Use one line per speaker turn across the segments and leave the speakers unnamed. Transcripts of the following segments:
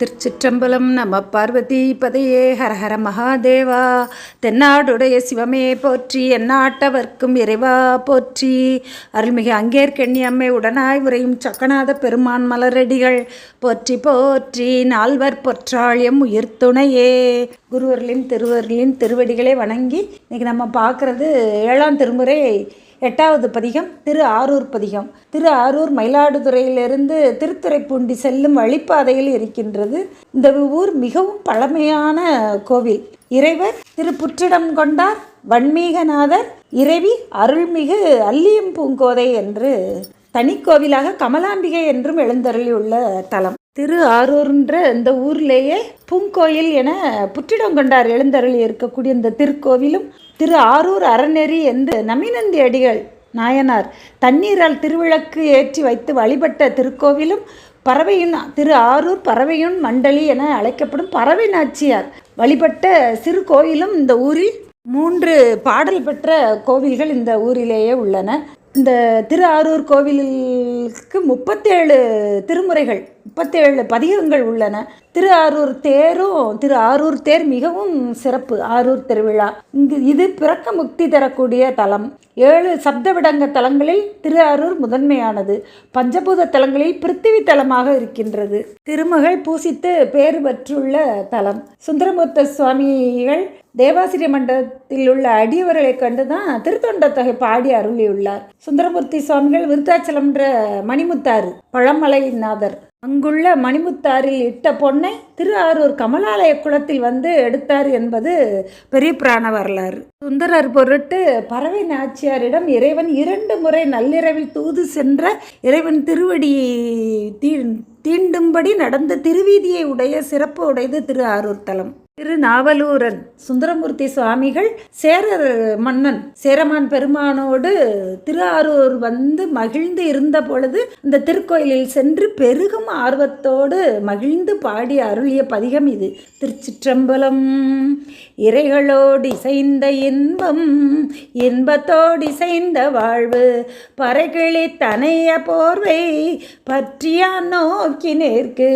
திருச்சிற்றம்பலம். நம பார்வதி பதையே. ஹரஹர மகாதேவா. தென்னாடுடைய சிவமே போற்றி, எந்நாட்டவர்க்கும் இறைவா போற்றி. அருள்மிகு அங்கேற்கண்ணி அம்மை உடனாய் உரையும் சக்கநாத பெருமான் மலரடிகள் போற்றி போற்றி. நால்வர் பொற்றாழியம் உயிர் துணையே. குருவர்களின் திருவர்களின் திருவடிகளை வணங்கி இன்னைக்கு நம்ம பார்க்குறது 7ஆம் திருமுறை 8வது பதிகம், திரு ஆரூர் பதிகம். திரு ஆரூர் மயிலாடுதுறையிலிருந்து திருத்துறைப்பூண்டி செல்லும் வழிப்பாதையில் இருக்கின்றது. இந்த ஊர் மிகவும் பழமையான கோவில். இறைவர் திரு புற்றிடம் கொண்டார் வன்மீகநாதர், இறைவி அருள்மிகு அல்லியம் பூங்கோதை என்று தனிக்கோவிலாக கமலாம்பிகை என்றும் எழுந்தருளியுள்ள தலம். திரு ஆரூர்ன்ற இந்த ஊர்லேயே பூங்கோயில் என புற்றிடங்கொண்டார் எழுந்தருளி இருக்கக்கூடிய இந்த திருக்கோவிலும் திரு ஆரூர் அறநெறி என்று நமினந்தி அடிகள் நாயனார் தண்ணீரால் திருவிளக்கு ஏற்றி வைத்து வழிபட்ட திருக்கோவிலும், பறவையின் திரு ஆரூர் பறவையுன் மண்டலி என அழைக்கப்படும் பறவை நாச்சியார் வழிபட்ட சிறு கோவிலும் இந்த ஊரில் 3 பாடல் பெற்ற கோவில்கள் இந்த ஊரிலேயே உள்ளன. இந்த திரு ஆரூர் கோவிலுக்கு 37 திருமுறைகள், 37 பதிகங்கள் உள்ளன. திரு ஆரூர் தேர் மிகவும் சிறப்பு. ஆரூர் திருவிழா இது பிறக்க முக்தி தரக்கூடிய தலம். 7 சப்தவிடங்க தலங்களில் திரு ஆரூர் முதன்மையானது. பஞ்சபூத தலங்களில் பிருத்திவி தலமாக இருக்கின்றது. திருமகள் பூசித்து பேறு பெற்றுள்ள தலம். சுந்தரமூர்த்த சுவாமிகள் தேவாசிரிய மண்டலத்தில் உள்ள அடியவர்களை கண்டுதான் திருத்தொண்டத்தொகை பாடி அருளியுள்ளார். சுந்தரமூர்த்தி சுவாமிகள் விருத்தாச்சலம்ன்ற மணிமுத்தாறு பழமலைநாதர் அங்குள்ள மணிமுத்தாரில் இட்ட பொன்னை திரு ஆரூர் கமலாலய குளத்தில் வந்து எடுத்தார் என்பது பெரிய புராண வரலாறு. சுந்தரர் பொருட்டு பறவை நாச்சியாரிடம் இறைவன் 2 முறை நள்ளிரவில் தூது சென்ற இறைவன் திருவடியை தீண்டும்படி நடந்த திருவீதியை உடைய சிறப்பு உடையது திரு ஆரூர் தலம். திருநாவலூரன் சுந்தரமூர்த்தி சுவாமிகள் சேரர் மன்னன் சேரமான் பெருமானோடு திரு ஆரூர் வந்து மகிழ்ந்து இருந்த பொழுது இந்த திருக்கோயிலில் சென்று பெருகும் ஆர்வத்தோடு மகிழ்ந்து பாடி அருளிய பதிகம் இது. திருச்சிற்றம்பலம். இறைகளோடு இசைந்த இன்பம், இன்பத்தோடு இசைந்த வாழ்வு, பறைகிளி தனைய போர்வை பற்றியா நோக்கி நேர்க்கு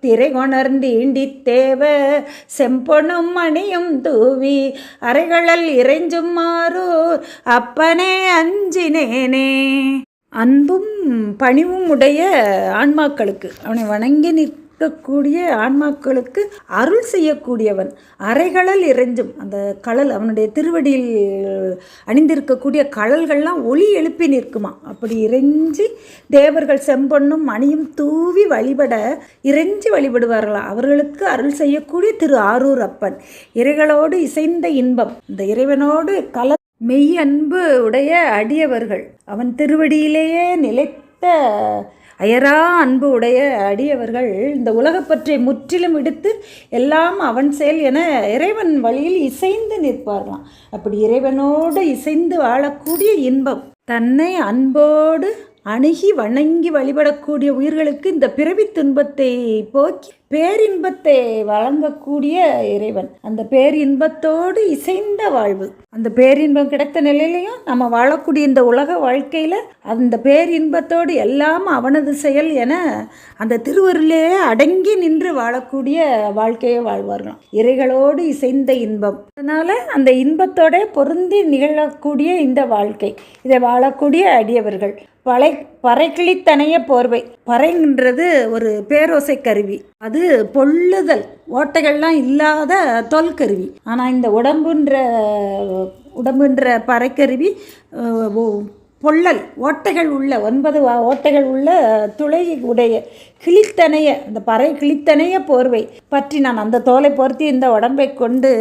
திரை கொணர்ந்தீண்டி தேவ செம்பொனும் மணியும் தூவி அறைகளல் இறைஞ்சும் மாறூர் அப்பனே அஞ்சினேனே. அன்பும் பணிவும் உடைய ஆன்மாக்களுக்கு, அவனை வணங்கி நிற்கக்கூடிய ஆன்மாக்களுக்கு அருள் செய்யக்கூடியவன். அறைகளல் இறைஞ்சும் அந்த கழல், அவனுடைய திருவடியில் அணிந்திருக்கக்கூடிய கழல்கள்லாம் ஒளி எழுப்பி நிற்குமா. அப்படி இறைஞ்சி தேவர்கள் செம்பொன்னும் மணியும் தூவி வழிபட இறைஞ்சி வழிபடுவார்களாம். அவர்களுக்கு அருள் செய்யக்கூடிய திரு ஆரூர் அப்பன். இறைகளோடு இசைந்த இன்பம், இந்த இறைவனோடு மெய் அன்பு உடைய அடியவர்கள், அவன் திருவடியிலேயே நிலைத்த அயரா அன்பு உடைய அடியவர்கள் இந்த உலகப்பற்றை முற்றிலும் விடுத்து எல்லாம் அவன் செயல் என இறைவன் வழியில் இசைந்து நிற்பார்களாம். அப்படி இறைவனோடு இசைந்து வாழக்கூடிய இன்பம், தன்னை அன்போடு அணுகி வணங்கி வழிபடக்கூடிய உயிர்களுக்கு இந்த பிறவி துன்பத்தை போக்கி பேரின்பத்தை வழங்கக்கூடிய இறைவன். அந்த பேரின்பத்தோடு இசைந்த வாழ்வு, அந்த பேரின்பம் கிடைத்த நிலையிலையும் நம்ம வாழக்கூடிய இந்த உலக வாழ்க்கையில் அந்த பேரின்பத்தோடு எல்லாம் அவனது செயல் என அந்த திருவருளே அடங்கி நின்று வாழக்கூடிய வாழ்க்கையை வாழ்வார்களாம். இறைகளோடு இசைந்த இன்பம், அதனால் அந்த இன்பத்தோட பொருந்தி நிகழக்கூடிய இந்த வாழ்க்கை, இதை வாழக்கூடிய அடியவர்கள். பறைக்கிளித்தனைய போர்வை, பறைன்றது ஒரு பேரோசை கருவி. அது பொள்ளுதல் ஓட்டைகள்லாம் இல்லாத தோல் கருவி. ஆனால் இந்த உடம்புன்ற பறைக்கருவி பொள்ளல் ஓட்டைகள் உள்ள 9 ஓட்டைகள் உள்ள துளை உடைய கிளித்தனைய, அந்த பறை கிளித்தனைய போர்வை பற்றி நான் அந்த தோலை பொருத்தி இந்த உடம்பை கொண்டு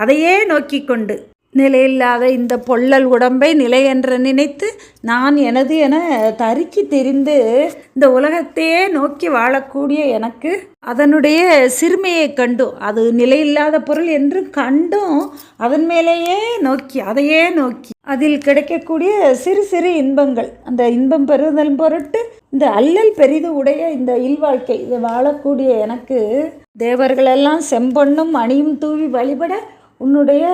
அதையே நோக்கி கொண்டு நிலையில்லாத இந்த பொள்ளல் உடம்பை நிலை என்று நினைத்து நான் எனது என தருக்கி தெரிந்து இந்த உலகத்தையே நோக்கி வாழக்கூடிய எனக்கு அதனுடைய சிறுமையை கண்டும், அது நிலையில்லாத பொருள் என்று கண்டும் அதன் மேலேயே நோக்கி அதையே நோக்கி அதில் கிடைக்கக்கூடிய சிறு சிறு இன்பங்கள், அந்த இன்பம் பெறுதல் பொருட்டு இந்த அல்லல் பெரிது உடைய இந்த இல்வாழ்க்கை இதை வாழக்கூடிய எனக்கு தேவர்களெல்லாம் செம்பொன்னும் மணியும் தூவி வழிபட உன்னுடைய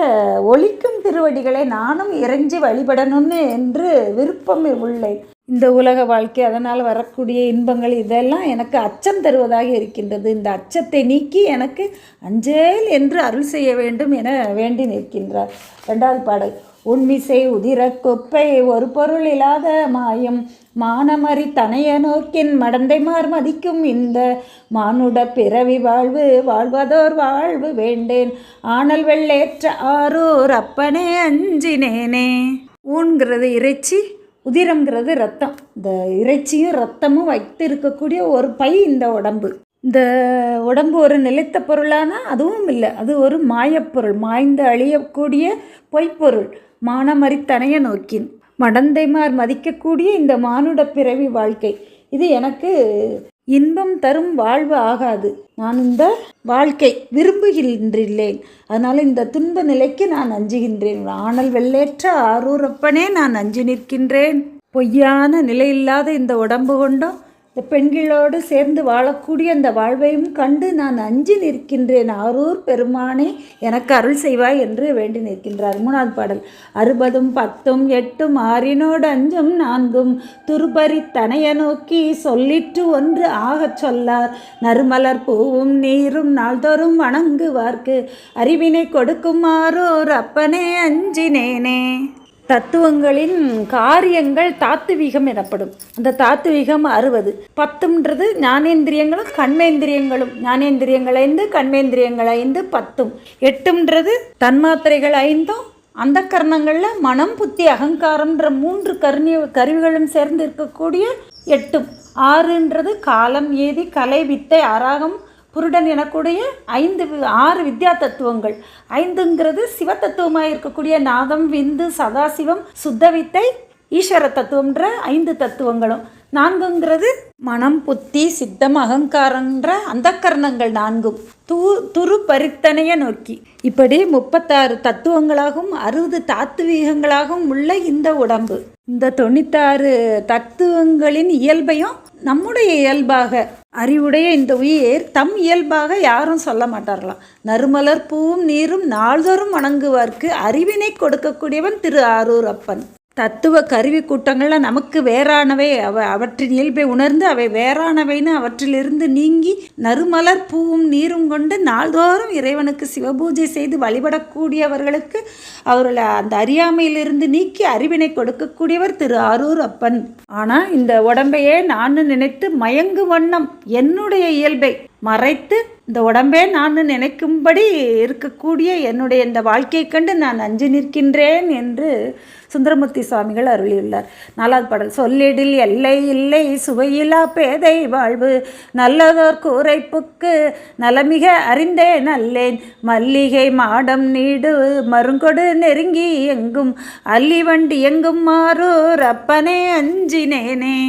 ஒளிக்கும் திருவடிகளை நானும் இறைஞ்சி வழிபடணும்னு என்று விருப்பம் உள்ளேன். இந்த உலக வாழ்க்கை, அதனால் வரக்கூடிய இன்பங்கள் இதெல்லாம் எனக்கு அச்சம் தருவதாக இருக்கின்றது. இந்த அச்சத்தை நீக்கி எனக்கு அஞ்சேல் என்று அருள் செய்ய வேண்டும் என வேண்டி நிற்கின்றார். 2வது பாடல். உண்மிசை உதிர கொப்பை ஒரு பொருள் இல்லாத மாயம் மானமறி தனைய நோக்கின் மடந்தைமார் மதிக்கும் இந்த மானுட பிறவி வாழ்வு வாழ்வதோர் வாழ்வு வேண்டேன் ஆனல் வெள்ளேற்ற ஆரூர் அப்பனே அஞ்சினேனே. ஊன்கிறது இறைச்சி, உதிரம்ங்கிறது ரத்தம். இந்த இறைச்சியும் ரத்தமும் வைத்து இருக்கக்கூடிய ஒரு பை இந்த உடம்பு. இந்த உடம்பு ஒரு நிலைத்த பொருளானா அதுவும் இல்லை, அது ஒரு மாயப்பொருள், மாய்ந்து அழியக்கூடிய பொய்ப்பொருள். மானமறித்தனைய நோக்கின் மடந்தைமார் மதிக்கக்கூடிய இந்த மானுட பிறவி வாழ்க்கை இது எனக்கு இன்பம் தரும் வாழ்வு ஆகாது. நான் இந்த வாழ்க்கை விரும்புகின்றேன். அதனால் இந்த துன்ப நிலைக்கு நான் அஞ்சுகின்றேன். ஆனல் வெள்ளேற்ற ஆரூரப்பனே நான் அஞ்சு நிற்கின்றேன். பொய்யான நிலையில்லாத இந்த உடம்பு கொண்டும் இந்த பெண்களோடு சேர்ந்து வாழக்கூடிய அந்த வாழ்வையும் கண்டு நான் அஞ்சி நிற்கின்றேன். ஆரூர் பெருமானே எனக்கு அருள் செய்வாய் என்று வேண்டி நிற்கின்றார். 3வது பாடல். 60 10 8 6 5 4 துருபரி தனைய நோக்கி சொல்லிற்று ஒன்று ஆகச் சொல்லார் நறுமலர் பூவும் நீரும் நாள்தோறும் வணங்குவார்க்கு அறிவினை கொடுக்கும் ஆரூர் அப்பனே அஞ்சினேனே. தத்துவங்களின் காரியங்கள் தாத்துவீகம் எனப்படும். அந்த தாத்துவீகம் 60. 10ன்றது ஞானேந்திரியங்களும் கண்மேந்திரியங்களும். ஞானேந்திரியங்கள் 5, கண்மேந்திரியங்கள் 5, 10. 8ன்றது தன்மாத்திரைகள் 5, அந்த கரணங்களில் மனம் புத்தி அகங்காரம்ன்ற 3 கருவிகளும் சேர்ந்து இருக்கக்கூடிய 8. 6ன்றது காலம் ஏதி கலை வித்தை ஆராகம் புருடன் எனக்கூடிய 6 வித்யா தத்துவங்கள். 5ங்கிறது சிவ தத்துவமாக இருக்கக்கூடிய நாதம் விந்து சதாசிவம் சுத்த வித்தை ஈஸ்வர தத்துவம்ன்ற 5 தத்துவங்களும். 4ங்கிறது மனம் புத்தி சித்தம் அகங்காரன்ற அந்த கரணங்கள் 4ம் துரு பரித்தனைய நோக்கி. இப்படி 36 தத்துவங்களாகவும் 60 தாத்துவீகங்களாகவும் உள்ள இந்த உடம்பு, இந்த 96 தத்துவங்களின் இயல்பையும் நம்முடைய இயல்பாக அறிவுடைய இந்த உயிர் தம் இயல்பாக யாரும் சொல்ல மாட்டார்களாம். நறுமலர் பூவும் நீரும் நாள்தோறும் வணங்குவார்க்கு அறிவினை கொடுக்கக்கூடியவன் திரு ஆரூர் அப்பன். தத்துவ கருவி கூட்டங்களில் நமக்கு வேறானவை, அவற்றின் இயல்பை உணர்ந்து அவை வேறானவைன்னு அவற்றிலிருந்து நீங்கி நறுமலர் பூவும் நீரும் கொண்டு நாள்தோறும் இறைவனுக்கு சிவபூஜை செய்து வழிபடக்கூடியவர்களுக்கு அவர்களை அந்த அறியாமையிலிருந்து நீக்கி அறிவினை கொடுக்கக்கூடியவர் திரு ஆரூர் அப்பன். ஆனால் இந்த உடம்பையே நான் நினைத்து மயங்கு வண்ணம் என்னுடைய இயல்பை மறைத்து இந்த உடம்பே நான் நினைக்கும்படி இருக்கக்கூடிய என்னுடைய இந்த வாழ்க்கையை கண்டு நான் அஞ்சு நிற்கின்றேன் என்று சுந்தரமூர்த்தி சுவாமிகள் அருளியுள்ளார். 4வது பாடல். சொல்லிடில் எல்லை இல்லை சுவையிலா பேதை வாழ்வு நல்லதோர் கூரைப்புக்கு நலமிக அறிந்தே நல்லேன் மல்லிகை மாடம் நீடு மருங்கொடு நெருங்கி எங்கும் அல்லி வண்டி எங்கும் மாறூர் அப்பனே அஞ்சினேனே.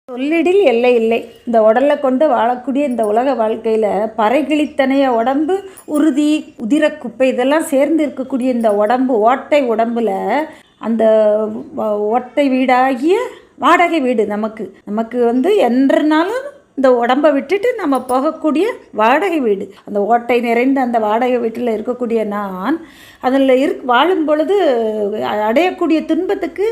சொல்லிடில் எல்லை இல்லை. இந்த உடலை கொண்டு வாழக்கூடிய இந்த உலக வாழ்க்கையில் பறைகிழித்தனைய உடம்பு உறுதி உதிர குப்பை இதெல்லாம் சேர்ந்து இருக்கக்கூடிய இந்த உடம்பு ஓட்டை உடம்புல அந்த ஓட்டை வீடாகிய வாடகை வீடு நமக்கு என்றனாலும் இந்த உடம்பை விட்டுட்டு நம்ம போகக்கூடிய வாடகை வீடு, அந்த ஓட்டை நிறைந்த அந்த வாடகை வீட்டில் இருக்கக்கூடிய நான் அதில் வாழும் பொழுது அடையக்கூடிய துன்பத்துக்கு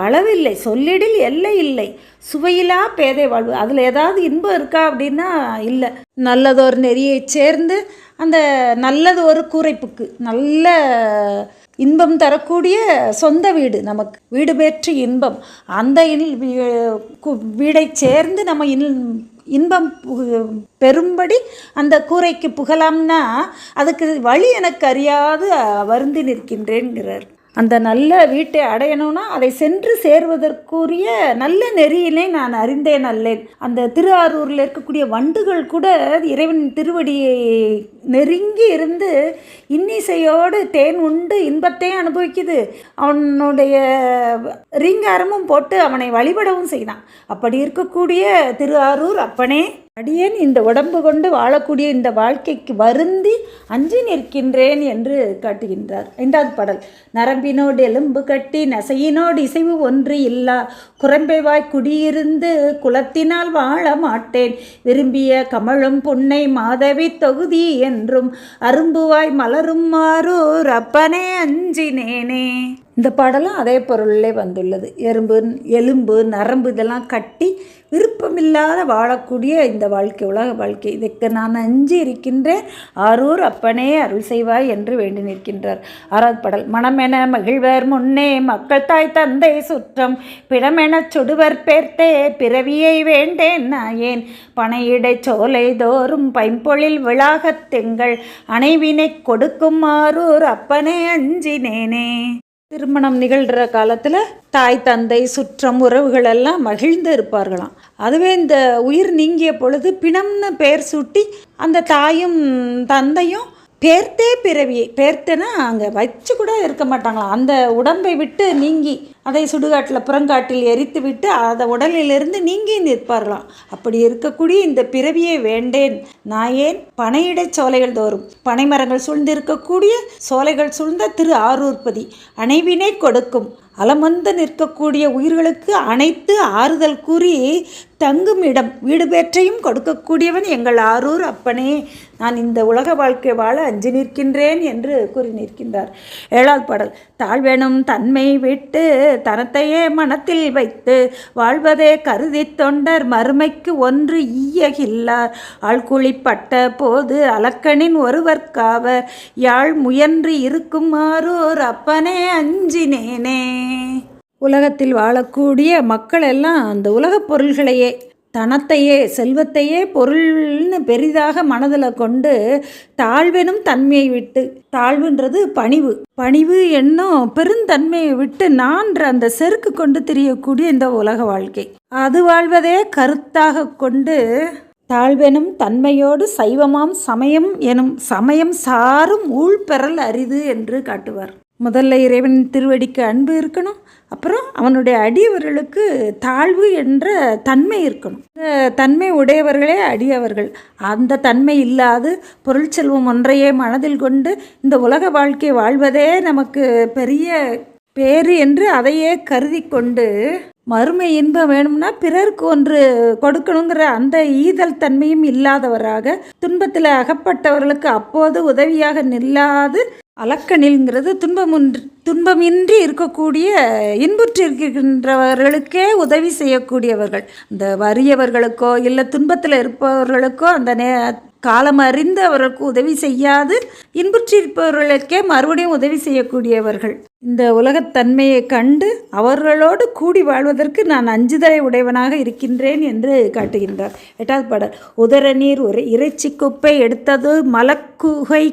அளவில்லை. சொல்லிடில் எல்லை இல்லை சுவையிலா பேதை வாழ்வு. அதில் ஏதாவது இன்பம் இருக்கா அப்படின்னா இல்லை. நல்லதொரு நெறியை சேர்ந்து அந்த நல்லது ஒரு கூரைப்புக்கு நல்ல இன்பம் தரக்கூடிய சொந்த வீடு, நமக்கு வீடு பெற்று இன்பம், அந்த வீடை சேர்ந்து நம்ம இன்பம் பெரும்படி அந்த கூரைக்கு புகலாம்னா அதுக்கு வழி எனக்கு அறியாது வருந்தி நிற்கின்றேன்கிறார். அந்த நல்ல வீட்டை அடையணும்னா அதை சென்று சேர்வதற்குரிய நல்ல நெறியினை நான் அறிந்தேன் அல்லேன். அந்த திரு ஆரூரில் இருக்கக்கூடிய வண்டுகள் கூட இறைவன் திருவடியை நெருங்கி இருந்து இன்னிசையோடு தேன் உண்டு இன்பத்தையும் அனுபவிக்குது, அவனுடைய ரீங்காரமும் போட்டு அவனை வழிபடவும் செய்தான். அப்படி இருக்கக்கூடிய திரு ஆரூர் அப்பனே அடியேன் இந்த உடம்பு கொண்டு வாழக்கூடிய இந்த வாழ்க்கைக்கு வருந்தி அஞ்சி நிற்கின்றேன் என்று காட்டுகின்றார். 5வது பாடல். நரம்பினோடு எலும்பு கட்டி நசையினோடு இசைவு ஒன்று இல்லா குரம்பைவாய் குடியிருந்து குலத்தினால் வாழ மாட்டேன் விரும்பிய கமழும் புன்னை மாதவி தொகுதி என்றும் அரும்புவாய் மலரும் மாறூர் அப்பனே அஞ்சினேனே. இந்த பாடலும் அதே பொருளிலே வந்துள்ளது. எலும்பு நரம்பு இதெல்லாம் கட்டி விருப்பமில்லாத வாழக்கூடிய இந்த வாழ்க்கை, உலக வாழ்க்கை, இதற்கு நான் அஞ்சி இருக்கின்றேன், ஆரூர் அப்பனே அருள் செய்வாய் என்று வேண்டி நிற்கின்றார். 6வது பாடல். மனமென மகிழ்வர் முன்னே மக்கள் தாய் தந்தை சுற்றம் பிணமெனச் சுடுவர் பேர்த்தே பிறவியை வேண்டேன் நாயேன் பனையிடை சோலை தோறும் பைம்பொழில் விழாகத் தெங்கள் அணைவினை கொடுக்கும் ஆரூர் அப்பனே அஞ்சினேனே. திருமணம் நிகழ்கிற காலத்தில் தாய் தந்தை சுற்றம் உறவுகள் எல்லாம் மகிழ்ந்து இருப்பார்களாம். அதுவே இந்த உயிர் நீங்கிய பொழுது பிணம்னு பெயர் சூட்டி அந்த தாயும் தந்தையும் பேர்த்தே பிறவியை, பேர்த்தேன்னா அங்கே வச்சு கூட இருக்க மாட்டாங்களாம். அந்த உடம்பை விட்டு நீங்கி அதை சுடுகாட்டில் புறங்காட்டில் எரித்து விட்டு அந்த உடலிலிருந்து நீங்கி நிற்பார்களாம். அப்படி இருக்கக்கூடிய இந்த பிறவியை வேண்டேன் நாயேன் பனையிடை சோலைகள் தோறும், பனைமரங்கள் சூழ்ந்து இருக்கக்கூடிய சோலைகள் சூழ்ந்த திரு ஆரூர்பதி அணைவினை கொடுக்கும், அலமந்து நிற்கக்கூடிய உயிர்களுக்கு அனைத்து ஆறுதல் கூறி தங்கும் இடம் வீடு பேற்றையும் கொடுக்கக்கூடியவன் எங்கள் ஆரூர் அப்பனே, நான் இந்த உலக வாழ்க்கை வாழ அஞ்சி நிற்கின்றேன் என்று கூறி நிற்கின்றார். 7வது பாடல். தாழ்வெனும் தன்மை விட்டு தனத்தையே மனத்தில் வைத்து வாழ்வதே கருதி தொண்டர் மறுமைக்கு ஒன்று ஈயகில்லார் ஆழ்குழிப்பட்ட போது அலக்கனின் ஒருவர்காவர் யாழ் முயன்று இருக்கும் ஆரூர் அப்பனே அஞ்சினேனே. உலகத்தில் வாழக்கூடிய மக்கள் எல்லாம் அந்த உலகப் பொருள்களையே, தனத்தையே, செல்வத்தையே பொருள்னு பெரிதாக மனதில் கொண்டு தாழ்வெனும் தன்மையை விட்டு, தாழ்வுன்றது பணிவு, பணிவு என்னும் பெருந்தன்மையை விட்டு நான்ற அந்த செருக்கு கொண்டு திரியக்கூடிய இந்த உலக வாழ்க்கை, அது வாழ்வதே கருத்தாக கொண்டு தாழ்வெனும் தன்மையோடு சைவமாம் சமயம் எனும் சமயம் சாரும் ஊழ்பெறல் அரிது என்று காட்டுவார். முதல்ல இறைவன் திருவடிக்கு அன்பு இருக்கணும், அப்புறம் அவனுடைய அடியவர்களுக்கு தாழ்வு என்ற தன்மை இருக்கணும். இந்த தன்மை உடையவர்களே அடியவர்கள். அந்த தன்மை இல்லாது பொருள் செல்வம் ஒன்றையே மனதில் கொண்டு இந்த உலக வாழ்க்கை வாழ்வதே நமக்கு பெரிய பேறு என்று அதையே கருதி கொண்டு மறுமை இன்பம் வேணும்னா பிறருக்கு ஒன்று கொடுக்கணுங்கிற அந்த ஈதல் தன்மையும் இல்லாதவராக துன்பத்தில் அகப்பட்டவர்களுக்கு அப்போது உதவியாக நில்லாது அலக்கணில்ங்கிறது துன்பமின்றி இருக்கக்கூடிய இன்புற்றிருக்கின்றவர்களுக்கே உதவி செய்யக்கூடியவர்கள். இந்த வறியவர்களுக்கோ இல்லை துன்பத்தில் இருப்பவர்களுக்கோ அந்த காலம் அறிந்து அவர்களுக்கு உதவி செய்யாது இன்புற்றிருப்பவர்களுக்கே மறுபடியும் உதவி செய்யக்கூடியவர்கள். இந்த உலகத்தன்மையை கண்டு அவர்களோடு கூடி வாழ்வதற்கு நான் அஞ்சுதலை உடையவனாக இருக்கின்றேன் என்று காட்டுகின்றார். 8வது பாடல். உதர நீர் இறைச்சி குப்பை எடுத்தது மலக்குகை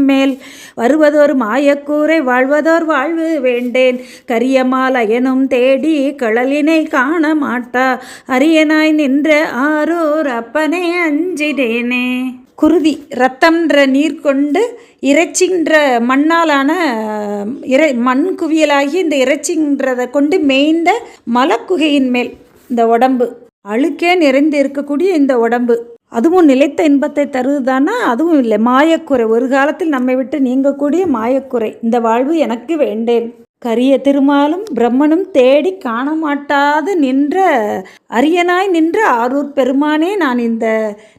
மேல் வருவதோர் மாயக்கூரை வாழ்வதோர் வாழ்வு வேண்டேன் கரியமால் அயனும் தேடி கடலினை காண மாட்டா அரியனாய் நின்ற ஆரூர் அப்பனே அஞ்சினேனே. குருதி இரத்தம்ன்ற நீர் கொண்டு இறைச்சின்ற மண்ணாலான மண் குவியலாகி இந்த இறைச்சின்றதை கொண்டு மேய்ந்த மலக்குகையின் மேல் இந்த உடம்பு, அழுக்கே நிறைந்து இருக்கக்கூடிய இந்த உடம்பு, அதுவும் நிலைத்த இன்பத்தை தருவதுதானா? அதுவும் இல்லை, மாயக்குறை, ஒரு காலத்தில் நம்மை விட்டு நீங்கக்கூடிய மாயக்குறை. இந்த வாழ்வு எனக்கு வேண்டேன். கரிய திருமாலும் பிரம்மனும் தேடி காண மாட்டாது நின்ற அரியனாய் நின்ற ஆரூர் பெருமானே, நான் இந்த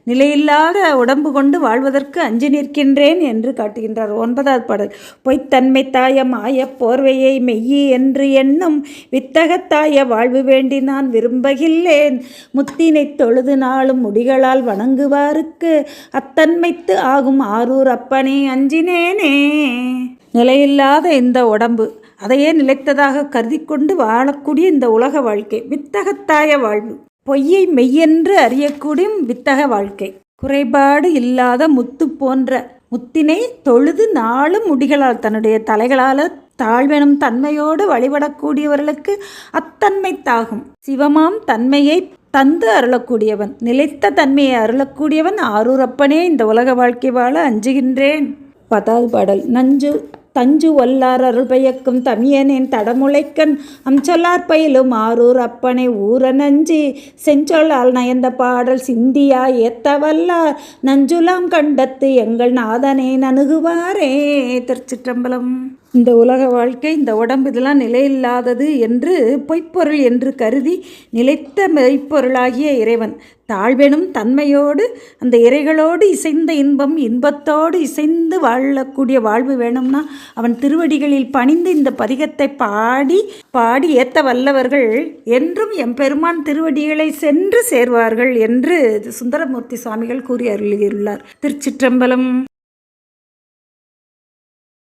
நிலையில்லாத உடம்பு கொண்டு வாழ்வதற்கு அஞ்சி நிற்கின்றேன் என்று காட்டுகின்றார். 9வது பாடல். பொய்த்தன்மை தாய மாய போர்வையை மெய்யி என்று எண்ணும் வித்தகத்தாய வாழ்வு வேண்டி நான் விரும்பகில்லேன் முத்தினை தொழுது நாளும் முடிகளால் வணங்குவாருக்கு அத்தன்மைத்து ஆகும் ஆரூர் அப்பனே அஞ்சினேனே. நிலையில்லாத இந்த உடம்பு, அதையே நிலைத்ததாக கருதி கொண்டு வாழக்கூடிய இந்த உலக வாழ்க்கை வித்தகத்தாய வாழ்வு, பொய்யை மெய்யென்று அறியக்கூடிய வித்தக வாழ்க்கை, குறைபாடு இல்லாத முத்து போன்ற முத்தினை தொழுது நாளும் முடிகளால் தன்னுடைய தலைகளால் தாழ்வெனும் தன்மையோடு வழிபடக்கூடியவர்களுக்கு அத்தன்மை தாகும் சிவமாம் தன்மையை தந்து அருளக்கூடியவன், நிலைத்த தன்மையை அருளக்கூடியவன் ஆரூர் அப்பனே, இந்த உலக வாழ்க்கை வாழ அஞ்சுகின்றேன். 10வது பாடல். தஞ்சு ஒல்லார் அருள் பயக்கும் தமியனேன் தடமுளைக்கண் அம்சொல்லார் பயிலும் ஆரூர் அப்பனை ஊர நஞ்சி செஞ்சொல்லால் நயந்த பாடல் சிந்தியா ஏத்தவல்லார் நஞ்சுலாம் கண்டத்து எங்கள் நாதனே நணுகுவாரே. திருச்சிற்றம்பலம். இந்த உலக வாழ்க்கை, இந்த உடம்பு இதெல்லாம் நிலையில்லாதது என்று பொய்ப்பொருள் என்று கருதி நிலைத்த மெய்ப்பொருளாகிய இறைவன் தாழ்வெனும் தன்மையோடு அந்த இறைகளோடு இசைந்த இன்பம், இன்பத்தோடு இசைந்து வாழக்கூடிய வாழ்வு வேணும்னா அவன் திருவடிகளில் பணிந்து இந்த பதிகத்தை பாடி ஏத்த வல்லவர்கள் என்றும் எம்பெருமான் திருவடிகளை சென்று சேர்வார்கள் என்று சுந்தரமூர்த்தி சுவாமிகள் கூறி அருளியுள்ளார். திருச்சிற்றம்பலம்.